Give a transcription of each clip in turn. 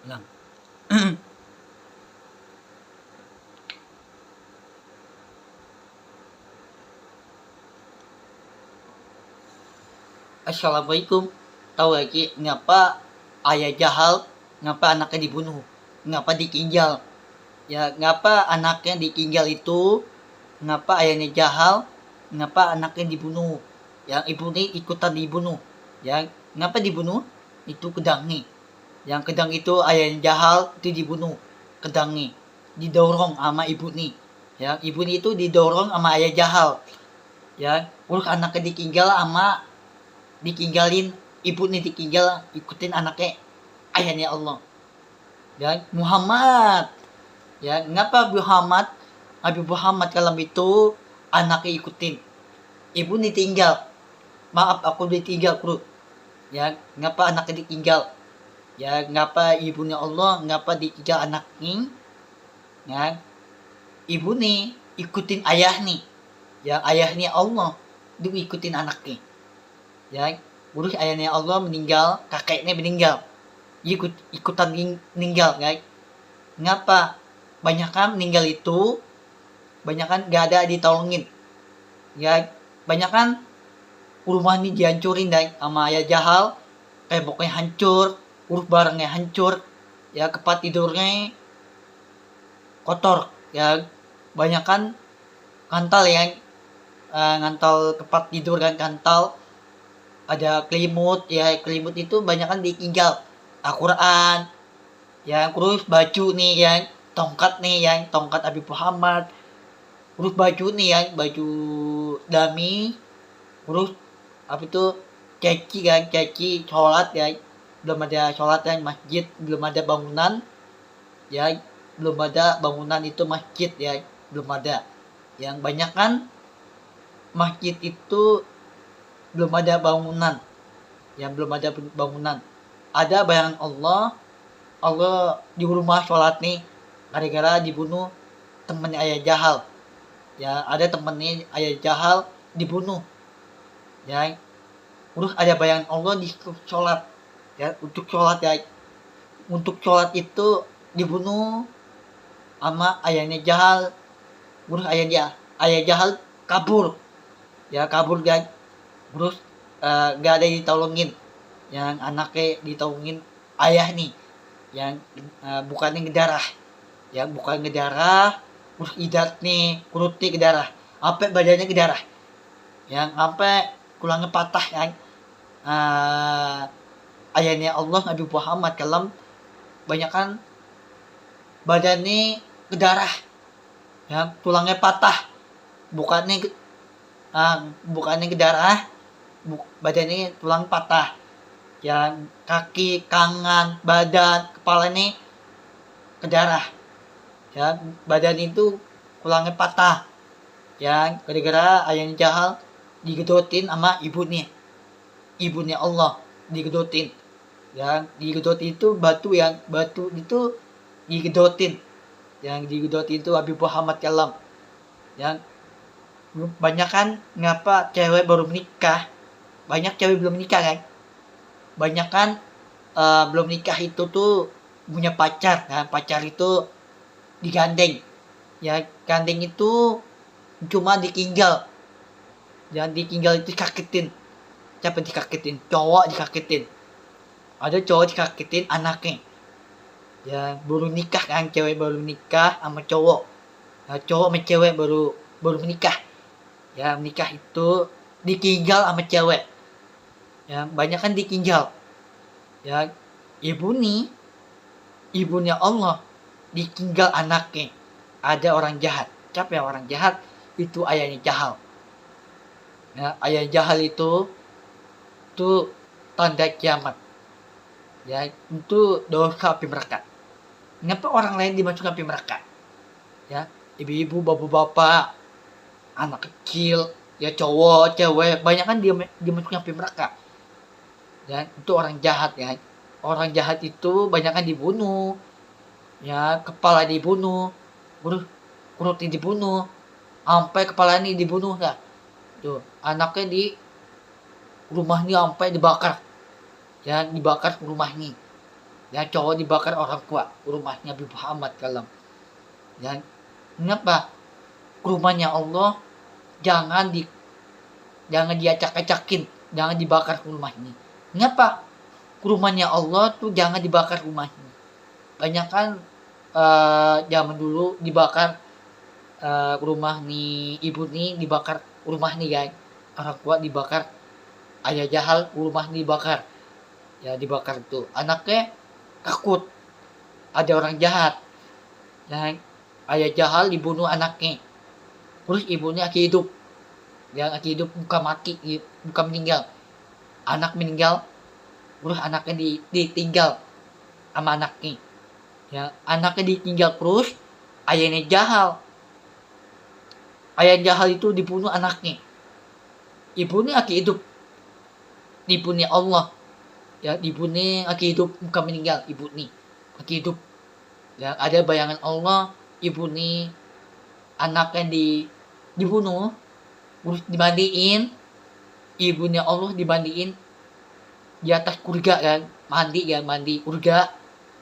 Lang. Assalamualaikum. Tahu lagi ngapa ayah Jahal, ngapa anaknya dibunuh, ngapa ditinggal? Ya, ngapa anaknya ditinggal itu? Ngapa ayahnya Jahal, ngapa anaknya dibunuh? Yang ibu ini ikutan dibunuh. Ya, ngapa dibunuh? Itu kedangnya. Yang kedang itu ayahnya Jahal itu dibunuh. Kedangnya didorong sama ibu nih. Ya, ibu ini itu didorong sama ayah Jahal. Ya, urus anaknya ditinggal sama ditinggalin ibu nih ditinggal ikutin anaknya ayahnya Allah ya Muhammad ya ngapa Muhammad Nabi Muhammad kalau itu anaknya ikutin ibu nih tinggal maaf aku ditinggal bro ya ngapa anaknya ditinggal ya ngapa ibunya Allah ngapa ditinggal anaknya ya ibu nih ikutin ayah nih ya ayahnya Allah dia ikutin anaknya ya urus ayahnya Allah meninggal kakeknya meninggal ikutan meninggal guys ngapa banyak kan meninggal itu banyak kan gak ada ditolongin ya banyak kan rumah ini dihancurin guys sama ayah Jahal temboknya hancur urus barangnya hancur ya tempat tidurnya kotor ya banyak kan kantal ya ngantal tempat tidur kan kantal ada kelimut ya kelimut itu banyak kan ditinggal Al-Quran yang terus baju nih yang tongkat nih yang tongkat Abi Muhammad terus baju nih yang baju dami terus apa itu ceci kan ceci sholat ya belum ada sholat yang masjid belum ada bangunan ya belum ada bangunan itu masjid ya belum ada yang banyak kan masjid itu belum ada bangunan yang belum ada bangunan ada bayangan Allah di rumah sholat nih gara-gara dibunuh temennya ayah Jahal ya ada temennya ayah Jahal dibunuh ya terus ada bayangan Allah di sholat ya untuk sholat itu dibunuh sama ayahnya Jahal terus ayah Jahal kabur ya kabur guys terus gak ada yang ditolongin yang anaknya ditolongin ayah nih yang bukannya ngedarah ya bukan ngedarah terus idat nih perutnya ngedarah sampai badannya ngedarah yang sampai tulangnya patah yang ayahnya Allah Nabi Muhammad kalam banyak kan badannya ngedarah ya tulangnya patah bukannya bukannya ngedarah badannya tulang patah yang kaki, tangan, badan, kepala ini ke darah ya badan itu tulangnya patah yang gara-gara ayahnya Jahal digedotin sama ibunya Allah digedotin yang digedotin itu batu itu digedotin yang digedotin itu Habib Muhammad Kalam yang banyak kan ngapa cewek baru menikah banyak cewek belum nikah kan banyak kan belum nikah itu tuh punya pacar nah pacar itu digandeng ya gandeng itu cuma ditinggal jangan ditinggal itu dikagetin siapa dikagetin cowok dikagetin ada cowok dikagetin anaknya ya baru nikah kan cewek baru nikah sama cowok nah, cowok sama cewek baru menikah ya menikah itu ditinggal sama cewek ya banyak kan ditinggal ya ibunya Allah ditinggal anaknya ada orang jahat siapa yang orang jahat itu ayahnya Jahal ya ayah Jahal itu tanda kiamat ya itu dosa api neraka kenapa orang lain dimasukkan api neraka ya ibu-ibu bapak-bapak anak kecil ya cowok cewek banyak kan dia masuknya api neraka ya itu orang jahat ya orang jahat itu banyak kan dibunuh ya kepala dibunuh perutnya dibunuh sampai kepala ini dibunuh lah tuh anaknya di rumah ini sampai dibakar ya dibakar rumah ini Ya cowok dibakar orang tua, rumahnya Nabi Muhammad kalam. Ya, kenapa? Rumahnya Allah jangan diacak-acakin, jangan dibakar rumahnya. Kenapa? Rumahnya Allah tuh jangan dibakar rumahnya. Banyak kan zaman dulu dibakar rumah nih ibu nih dibakar rumah nih guys. Orang tua dibakar, ayah jahal rumah nih dibakar. Ya dibakar tuh. Anaknya takut ada orang jahat. Ya, ayah jahal dibunuh anaknya. Terus ibunya lagi hidup. Yang lagi hidup bukan mati, bukan meninggal. Anak meninggal, terus anaknya ditinggal sama anaknya. Ya, anaknya ditinggal terus, ayahnya jahal. Ayah jahal itu dibunuh anaknya. Ibunya lagi hidup. Ibunya Allah. Ya, ibunya lagi hidup bukan meninggal, ibu nih lagi hidup. Ya, ada bayangan Allah, ibu nih anaknya dibunuh, terus dimandiin, ibunya Allah dimandiin di atas kurga kan, mandi kurga,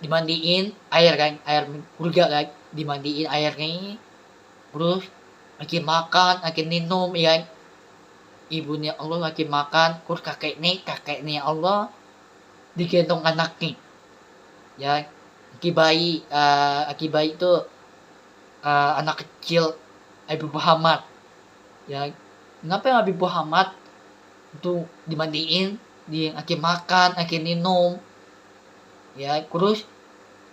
dimandiin air kan, air kurga kan, dimandiin airnya, terus lagi makan, lagi minum ya, ibunya Allah lagi makan, terus kakeknya Allah digendong anaknya, ya, aki bayi itu anak kecil Nabi Muhammad, ya, kenapa Nabi Muhammad itu dimandiin, aki makan, aki minum, ya, terus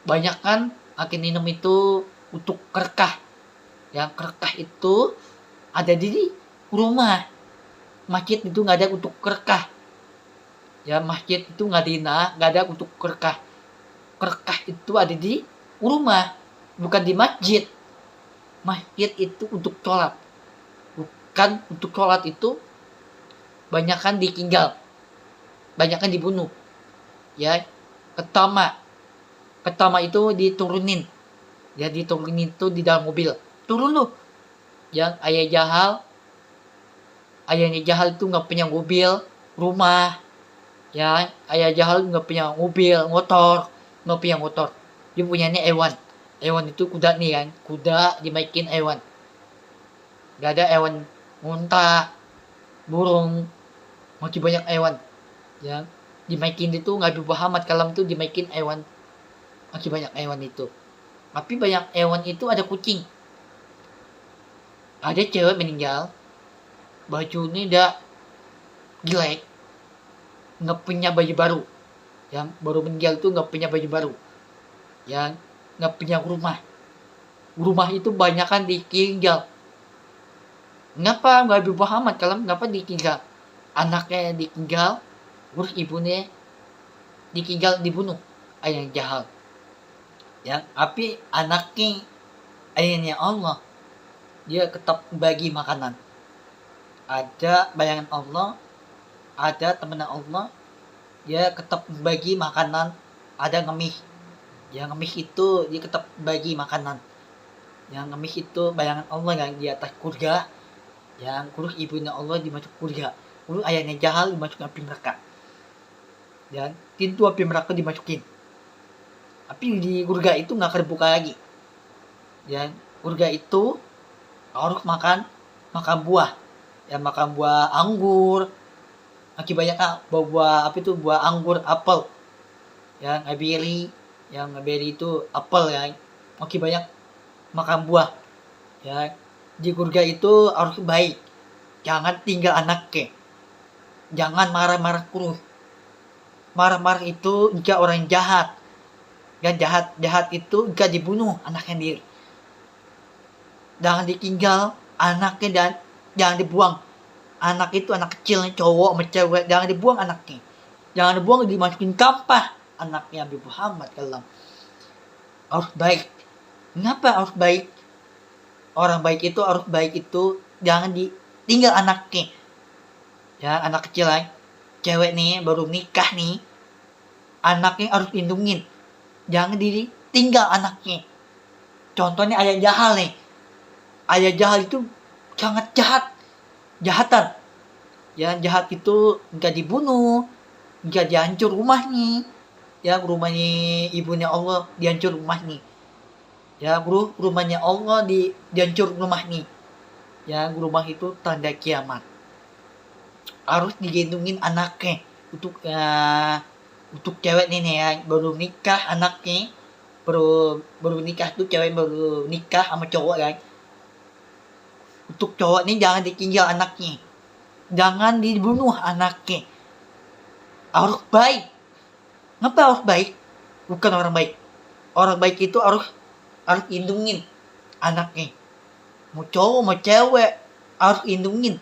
banyak kan aki minum itu untuk kerkah, ya, kerkah itu ada di rumah, masjid itu nggak ada untuk kerkah, ya, masjid itu nggak ada untuk kerkah, kerkah itu ada di rumah, bukan di masjid. Masjid itu untuk sholat, bukan untuk sholat itu banyakkan ditinggal, banyakkan dibunuh, ya. Ketama itu diturunin, ya, diturunin itu di dalam mobil, turun lu, ya. Ayahnya jahal itu nggak punya mobil rumah, ya. Ayah jahal nggak punya mobil motor, nggak punya motor, dia punyanya hewan itu kuda nih kan, kuda dimaikin hewan, nggak ada hewan unta, burung, masih banyak hewan, ya, dimaikin itu nggak Muhammad kalam itu dimaikin hewan, masih banyak hewan itu, tapi banyak hewan itu ada kucing, ada cewek meninggal, bajunya udah jelek, nggak punya baju baru, yang baru meninggal tuh nggak punya baju baru, yang nggak punya rumah itu banyak kan ditinggal. Ngapa nggak Muhammad kalau ngapa ditinggal, anaknya ditinggal, terus ibunya ditinggal dibunuh ayah yang jahal, ya. Tapi anaknya ayahnya Allah, dia tetap bagi makanan, ada bayangan Allah, ada teman Allah, dia tetap bagi makanan, ada ngemis, yang ngemis itu dia tetap bagi makanan, yang ngemis itu bayangan Allah yang di atas kurga, yang kurus ibunya Allah dimasuk kurga, kurus ayahnya jahal dimasuk api neraka, dan pintu api neraka dimasukin, tapi di kurga itu nggak terbuka lagi, ya. Kurga itu harus makan buah, ya, makan buah anggur, akibatnya buah apa itu, buah anggur, apel, yang beri, yang beri itu apel ya, makin banyak makan buah, ya. Di surga itu harus baik, jangan tinggal anaknya, jangan marah-marah terus, marah-marah itu jika orang jahat, dan jahat itu jika dibunuh anaknya sendiri, jangan ditinggal anaknya, dan jangan dibuang anak itu, anak kecil cowok sama cewek, jangan dibuang anaknya, jangan dibuang, dimasukin sampah anaknya Nabi Muhammad kalau harus baik. Kenapa harus baik? Orang baik itu harus baik itu jangan ditinggal anaknya, ya. Anak kecil lah, cewek nih baru nikah nih, anaknya harus lindungin, jangan ditinggal anaknya. Contohnya ayah jahal nih, ayah jahal itu sangat jahatan, ya. Jahat itu nggak dibunuh, nggak dihancur rumahnya, ya rumahnya ibunya Allah dihancur rumah nih. Ya bro, rumahnya Allah dihancur rumah nih. Ya rumah itu tanda kiamat. Harus digendongin anaknya untuk cewek nih ya baru nikah anaknya baru nikah tuh cewek baru nikah sama cowok kan. Untuk cowok nih jangan ditinggal anaknya, jangan dibunuh anaknya. Harus baik. Ngapa harus baik? Bukan orang baik. Orang baik itu harus lindungin anaknya. Mau cowok mau cewek harus lindungin.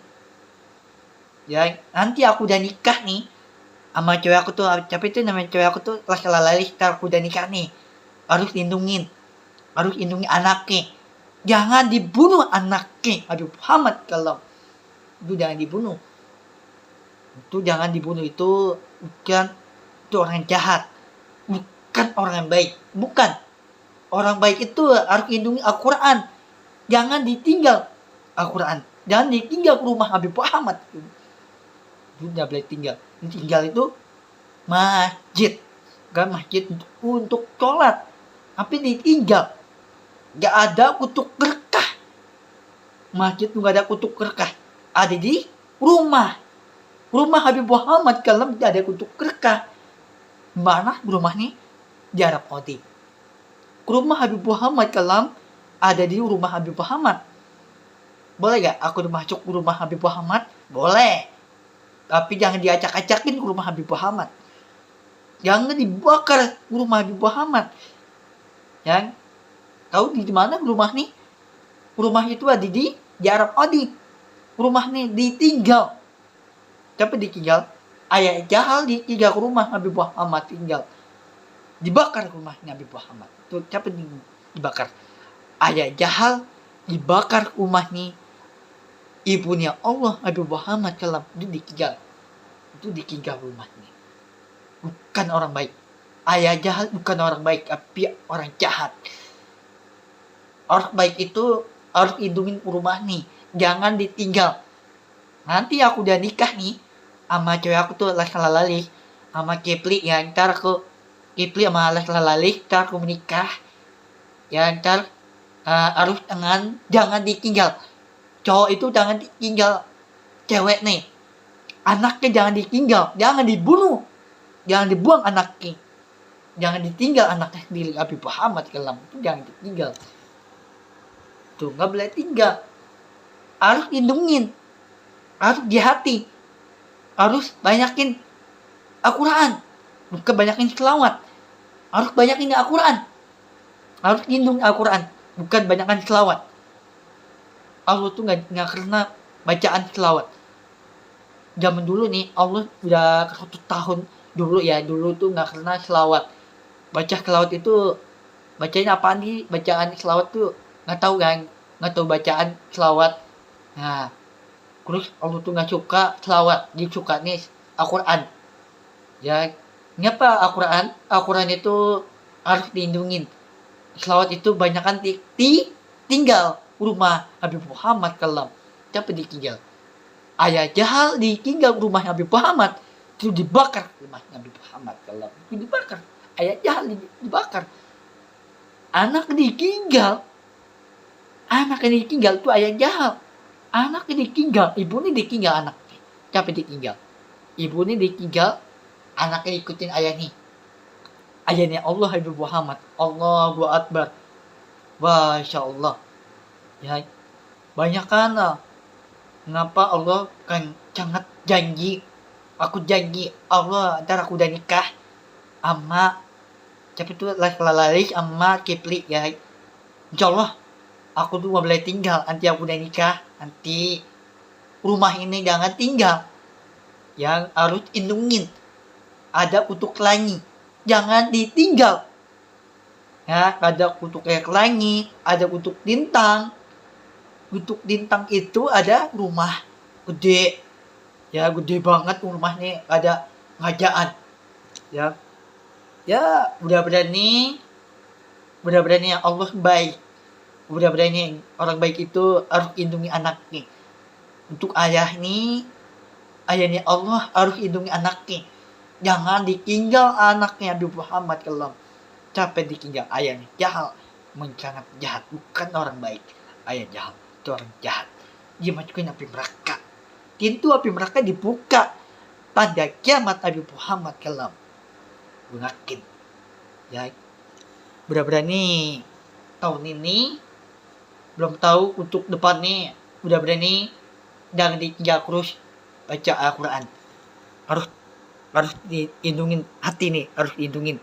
Ya nanti aku udah nikah nih sama cewek aku tuh, tapi itu namanya cewek aku tuh laki-laki, aku udah nikah nih, harus lindungin anaknya. Jangan dibunuh anaknya. Aduh Muhammad kalau itu jangan dibunuh. Itu jangan dibunuh, itu bukan, itu orang jahat, bukan orang yang baik, bukan. Orang baik itu harus lindungi Al-Quran, jangan ditinggal Al-Quran, jangan ditinggal ke rumah Habib Muhammad. Itu tidak boleh tinggal. Tinggal itu masjid, kan masjid untuk sholat, tapi ditinggal. Gak ada kutuk berkah. Masjid itu gak ada kutuk berkah. Ada di rumah Habib Muhammad kalau tidak ada kutuk berkah. Mana rumah nih? Di Arab Saudi. Rumah Habib Muhammad kalau ada di rumah Habib Muhammad. Boleh gak aku masuk ke rumah Habib Muhammad? Boleh. Tapi jangan diacak-acakin ke rumah Habib Muhammad. Jangan dibakar rumah Habib Muhammad. Yang tahu di mana rumah nih? Rumah itu ada di Arab Saudi. Rumah nih ditinggal. Tapi ditinggal. Ayah Jahal ditinggal ke rumah Habib Muhammad, tinggal. Dibakar rumahnya Habib Muhammad. Itu siapa dibakar? Ayah Jahal dibakar rumahnya ibunya Allah Habib Muhammad kalau itu ditinggal. Itu ditinggal rumahnya. Bukan orang baik. Ayah Jahal bukan orang baik, tapi orang jahat. Orang baik itu harus lindungin rumah nih, jangan ditinggal. Nanti aku udah nikah nih sama cewek aku tuh laki-laki sama Kipli, ya ntar aku Kipli sama laki-laki ntar aku menikah. Ya ntar harus jangan ditinggal. Cowok itu jangan ditinggal cewek nih. Anaknya jangan ditinggal, jangan dibunuh, jangan dibuang anaknya. Jangan ditinggal anaknya sendiri. Habib Muhammad kelam itu jangan ditinggal. Tuh nggak boleh tinggal. Harus lindungin, harus di hati, harus banyakin Al-Quran, bukan banyakin selawat. Harus banyakin Al-Quran, harus lindungi Al-Quran, bukan banyakin selawat. Allah tuh nggak karena bacaan selawat. Zaman dulu nih Allah udah 1 tahun dulu tuh nggak karena selawat. Baca selawat itu bacanya apaan nih? Bacaan selawat tuh nggak tahu kan? Nggak tahu bacaan selawat. Nah, terus Allah tuh nggak suka selawat, dia suka nih Al-Quran. Ya, ngapa Al-Quran? Al-Quran itu harus dilindungin. Selawat itu banyakan tinggal rumah Habib Muhammad kelam. Siapa ditinggal? Ayah Jahal ditinggal rumah Habib Muhammad, itu dibakar rumah Habib Muhammad kelam. Itu dibakar. Ayah Jahal dibakar. Anak ditinggal itu ayah Jahal. Anaknya ditinggal, ibu ini ditinggal anaknya. Siapa ditinggal? Ibu ini ditinggal, anaknya ikutin ayah nih. Ayahnya Allah Habib Muhammad. Allahu Akbar. Masya Allah. Ya, banyak kan kenapa Allah kan sangat janji. Aku janji Allah ntar aku udah nikah sama siapa itu laki-laki sama Kipli ya. Insyaallah aku tuh gak boleh tinggal. Nanti aku udah nikah, nanti rumah ini jangan tinggal. Yang harus lindungin. Ada kutuk langit, jangan ditinggal. Ya, ada kutuk air langit, ada kutuk lintang. Kutuk lintang itu ada rumah gede. Ya, gede banget rumahnya, ada ngajaan. Ya. Ya, udah berani Allah baik. Udah berani orang baik itu harus lindungi anaknya. Untuk ayahnya Allah harus lindungi anaknya. Jangan ditinggal anaknya Nabi Muhammad kalau capek ditinggal ayahnya jahat, sangat jahat, bukan orang baik. Ayah jahat, itu orang jahat. Dia masukin api neraka. Pintu api neraka dibuka pada kiamat Nabi Muhammad kalau gunakin. Ya, berani tahun ini belum tahu untuk depan nih udah berani jangan ditinggal terus baca Al-Quran, harus dilindungin hati nih, harus dilindungin